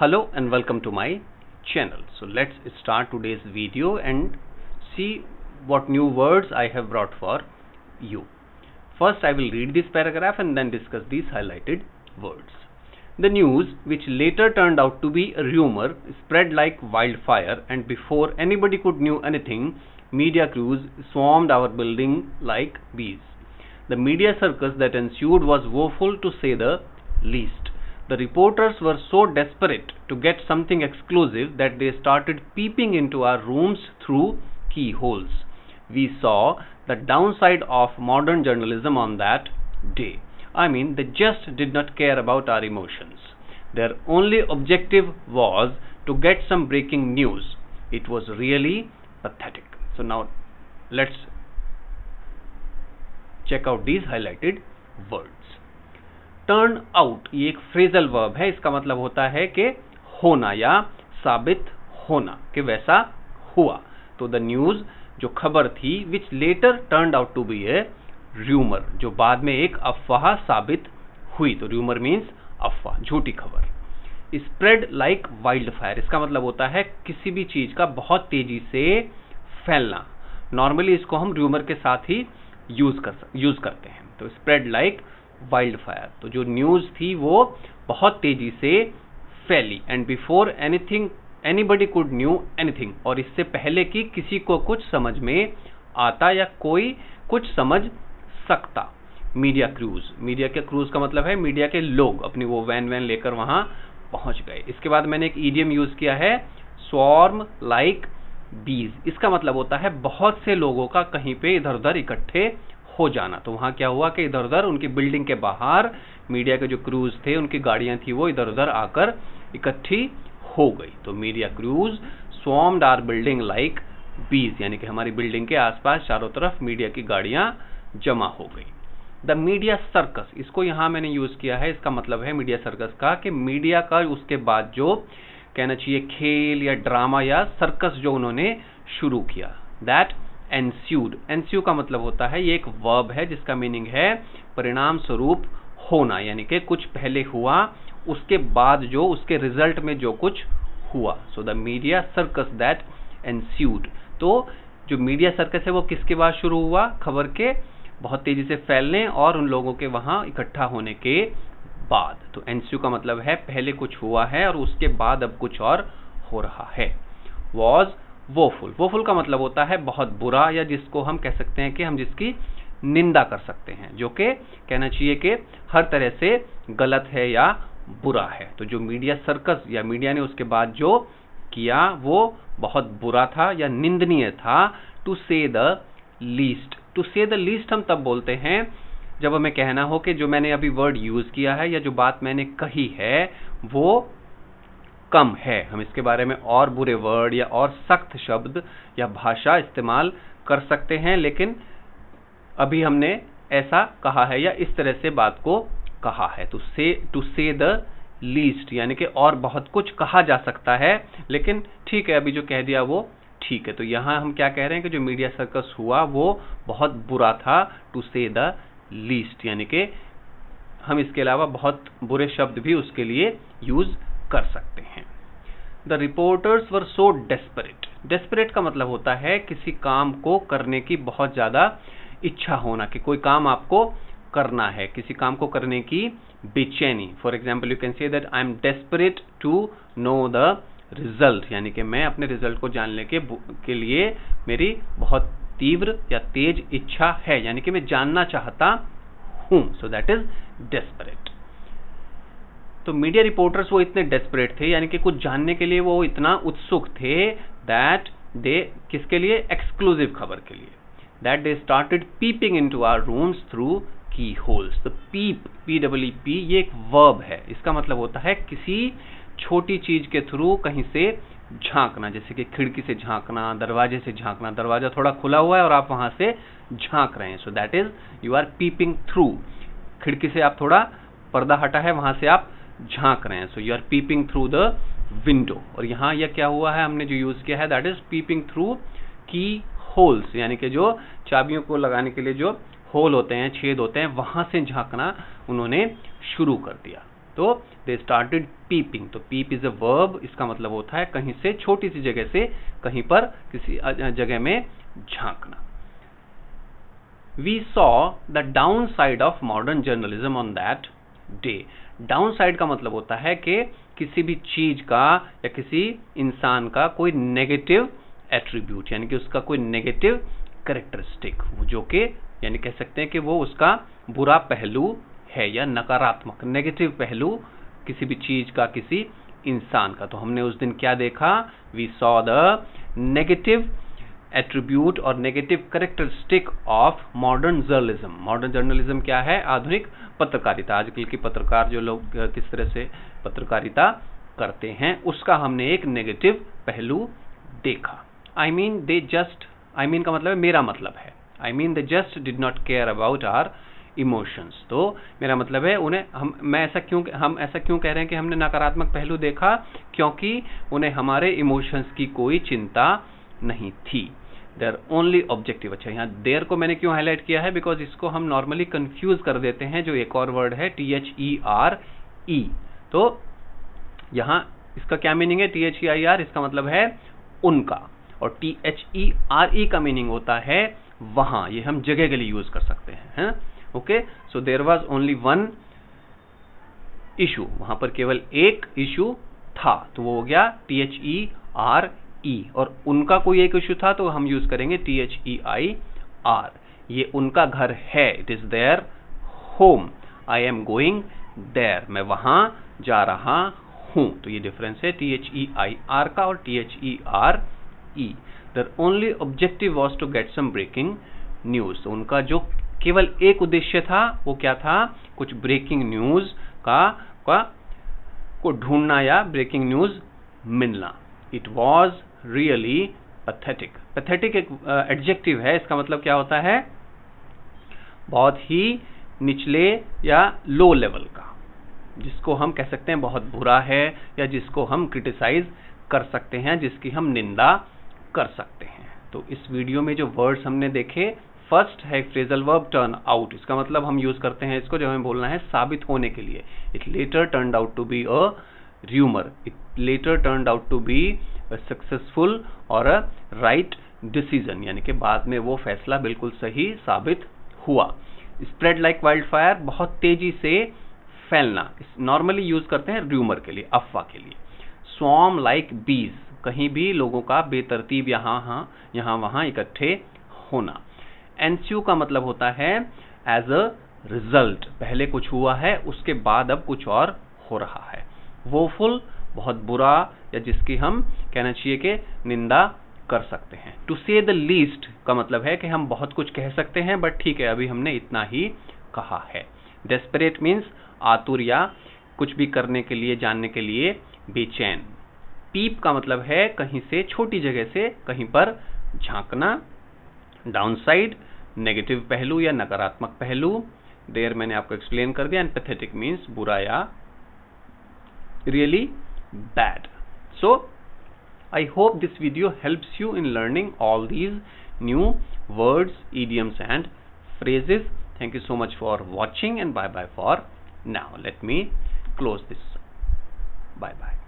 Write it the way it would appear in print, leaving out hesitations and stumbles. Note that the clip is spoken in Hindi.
Hello and welcome to my channel. So let's start today's video and see what new words I have brought for you. First I will read this paragraph and then discuss these highlighted words. The news, which later turned out to be a rumor, spread like wildfire, and before anybody could knew anything, media crews swarmed our building like bees. The media circus that ensued was woeful, to say the least. The reporters were so desperate to get something exclusive that they started peeping into our rooms through keyholes. We saw the downside of modern journalism on that day. They just did not care about our emotions. Their only objective was to get some breaking news. It was really pathetic. So now let's check out these highlighted words. Turn out ये एक फ्रेजल वर्ब है. इसका मतलब होता है कि होना या साबित होना कि वैसा हुआ. तो द न्यूज जो खबर थी, which later turned out to be a rumour, जो बाद में एक अफवाह साबित हुई. तो र्यूमर मीन्स अफवाह, झूठी खबर. स्प्रेड लाइक वाइल्ड फायर, इसका मतलब होता है किसी भी चीज का बहुत तेजी से फैलना. नॉर्मली इसको हम र्यूमर के साथ ही यूज करते हैं. तो स्प्रेड लाइक वाइल्ड फायर, तो जो न्यूज थी वो बहुत तेजी से फैली. And before anything anybody could new anything, और इससे पहले कि किसी को कुछ समझ में आता या कोई कुछ समझ सकता. मीडिया क्रूज, मीडिया के क्रूज का मतलब है मीडिया के लोग अपनी वो वैन लेकर वहां पहुंच गए. इसके बाद मैंने एक ईडियम यूज किया है, स्वॉर्म लाइक बीज. इसका मतलब होता है बहुत से लोगों का कहीं पे इधर उधर इकट्ठे हो जाना. तो वहां क्या हुआ कि इधर उधर उनकी बिल्डिंग के बाहर मीडिया के जो क्रूज थे, उनकी गाड़ियां थी, वो इधर उधर आकर इकट्ठी हो गई. तो media crews swarmed our building like bees, यानी कि हमारी बिल्डिंग के आसपास चारों तरफ मीडिया की गाड़ियां जमा हो गई. द मीडिया सर्कस, इसको यहां मैंने यूज किया है. इसका मतलब है मीडिया सर्कस का कि मीडिया का उसके बाद जो कहना चाहिए खेल या ड्रामा या सर्कस जो उन्होंने शुरू किया, दैट एंस्यूड. एंस्यू का मतलब होता है, ये एक वर्ब है जिसका मीनिंग है परिणाम स्वरूप होना, यानी कि कुछ पहले हुआ उसके बाद जो उसके रिजल्ट में जो कुछ हुआ. So the media circus that ensued. तो जो मीडिया सर्कस है वो किसके बाद शुरू हुआ? खबर के बहुत तेजी से फैलने और उन लोगों के वहां इकट्ठा होने के बाद. तो एंस्यू का मतलब है पहले कुछ हुआ है और उसके बाद अब कुछ और हो रहा है. वॉज वोफुल, वोफुल का मतलब होता है बहुत बुरा, या जिसको हम कह सकते हैं कि हम जिसकी निंदा कर सकते हैं, जो कि कहना चाहिए कि हर तरह से गलत है या बुरा है. तो जो मीडिया सर्कस या मीडिया ने उसके बाद जो किया वो बहुत बुरा था या निंदनीय था. टू से द लीस्ट, टू से द लीस्ट हम तब बोलते हैं जब हमें कहना हो कि जो मैंने अभी वर्ड यूज किया है या जो बात मैंने कही है वो कम है. हम इसके बारे में और बुरे वर्ड या और सख्त शब्द या भाषा इस्तेमाल कर सकते हैं, लेकिन अभी हमने ऐसा कहा है या इस तरह से बात को कहा है. तो टू से द लीस्ट यानी कि और बहुत कुछ कहा जा सकता है, लेकिन ठीक है अभी जो कह दिया वो ठीक है. तो यहां हम क्या कह रहे हैं कि जो मीडिया सर्कस हुआ वो बहुत बुरा था. टू से द लीस्ट यानी कि हम इसके अलावा बहुत बुरे शब्द भी उसके लिए यूज कर सकते हैं. The reporters were so desperate. Desperate का मतलब होता है किसी काम को करने की बहुत ज्यादा इच्छा होना, कि कोई काम आपको करना है, किसी काम को करने की बेचैनी. For example you can say that I am desperate to know the result, यानी कि मैं अपने रिजल्ट को जानने के लिए मेरी बहुत तीव्र या तेज इच्छा है, यानी कि मैं जानना चाहता हूं. सो दैट इज डेस्परेट. तो मीडिया रिपोर्टर्स वो इतने डेस्परेट थे, यानी कि कुछ जानने के लिए वो इतना उत्सुक थे, दैट दे किसके लिए? एक्सक्लूसिव खबर के लिए. That they started peeping into our rooms through keyholes. तो पीप, PEEP, ये एक वर्ब है. इसका मतलब होता है किसी छोटी चीज के थ्रू कहीं से झांकना, जैसे कि खिड़की से झांकना, दरवाजे से झांकना. दरवाजा थोड़ा खुला हुआ है और आप वहां से झांक रहे हैं. So that is you are peeping through. खिड़की से आप थोड़ा पर्दा हटा है, वहां से आप झांक रहे हैं. So you are peeping through the window. और यहां यह क्या हुआ है, हमने जो यूज किया है दैट इज पीपिंग थ्रू की होल्स, यानी कि जो चाबियों को लगाने के लिए जो होल होते हैं, छेद होते हैं, वहां से झांकना उन्होंने शुरू कर दिया. तो दे स्टार्टेड पीपिंग। तो पीप इज अ वर्ब, इसका मतलब होता है कहीं से, छोटी सी जगह से कहीं पर किसी जगह में झांकना। We saw the downside of modern journalism on that day. Downside का मतलब होता है कि किसी भी चीज का या किसी इंसान का कोई नेगेटिव एट्रीब्यूट, यानी कि उसका कोई नेगेटिव कैरेक्टरिस्टिक, जो कि यानी कह सकते हैं कि वो उसका बुरा पहलू है या नकारात्मक नेगेटिव पहलू किसी भी चीज का, किसी इंसान का। तो हमने उस दिन क्या देखा? We saw the negative attribute और negative characteristic of modern journalism. Modern journalism क्या है? आधुनिक पत्रकारिता। आजकल की पत्रकार जो लोग किस तरह से पत्रकारिता करते हैं, उसका हमने एक नेगेटिव पहलू देखा। आई मीन का मतलब मेरा मतलब है, I mean they just did not care about our emotions. तो मेरा मतलब है उन्हें हम ऐसा क्यों कह रहे हैं कि हमने नकारात्मक पहलू देखा? क्योंकि उन्हें हमारे इमोशंस की कोई चिंता नहीं थी। Their only objective. अच्छा, यहाँ देयर को मैंने क्यों हाईलाइट किया है? बिकॉज इसको हम नॉर्मली कंफ्यूज कर देते हैं, जो एक और वर्ड है THERE। तो यहाँ इसका क्या मीनिंग है? THEIR इसका मतलब है उनका, और THERE का मीनिंग होता है वहां। ये हम जगह के लिए यूज कर सकते हैं। Okay, so there was only one issue, वहां पर केवल एक इशू था, तो वो हो गया THERE। और उनका कोई एक इशू था तो हम यूज करेंगे THEIR। ये उनका घर है, it is their home. I am going there, मैं वहां जा रहा हूं। तो ये डिफरेंस है THEIR का और THERE। Their only objective was to get some breaking news. तो उनका जो केवल एक उद्देश्य था वो क्या था? कुछ ब्रेकिंग न्यूज को ढूंढना या ब्रेकिंग न्यूज मिलना। It was really pathetic. Pathetic एक एडजेक्टिव है, इसका मतलब क्या होता है? बहुत ही निचले या लो लेवल का, जिसको हम कह सकते हैं बहुत बुरा है, या जिसको हम क्रिटिसाइज कर सकते हैं, जिसकी हम निंदा कर सकते हैं। तो इस वीडियो में जो वर्ड्स हमने देखे, फर्स्ट है फ्रेजल वर्ब टर्न आउट। इसका मतलब हम यूज करते हैं इसको जब हमें बोलना है साबित होने के लिए। It later turned out to be a rumor. It later turned out to be a successful or a right decision, यानी कि बाद में वो फैसला बिल्कुल सही साबित हुआ। Spread like wildfire, बहुत तेजी से फैलना, नॉर्मली यूज करते हैं rumor के लिए, अफवाह के लिए। Swarm like bees, कहीं भी लोगों का बेतरतीब यहाँ वहां इकट्ठे होना। Ensue का मतलब होता है as a result, पहले कुछ हुआ है, उसके बाद अब कुछ और हो रहा है। वोफुल, बहुत बुरा, या जिसकी हम कहना चाहिए कि निंदा कर सकते हैं। टू से द लीस्ट का मतलब है कि हम बहुत कुछ कह सकते हैं, बट ठीक है अभी हमने इतना ही कहा है। डेस्परेट मीन्स आतुर या कुछ भी करने के लिए, जानने के लिए बेचैन। पीप का मतलब है कहीं से, छोटी जगह से कहीं पर झांकना। डाउनसाइड नेगेटिव पहलू या नकारात्मक पहलू। देयर मैंने आपको एक्सप्लेन कर दिया। एंड पैथेटिक मीन्स बुरा या really bad. So I hope this video helps you in learning all these new words, idioms and phrases. Thank you so much for watching, and bye bye for now. Let me close this. Bye bye.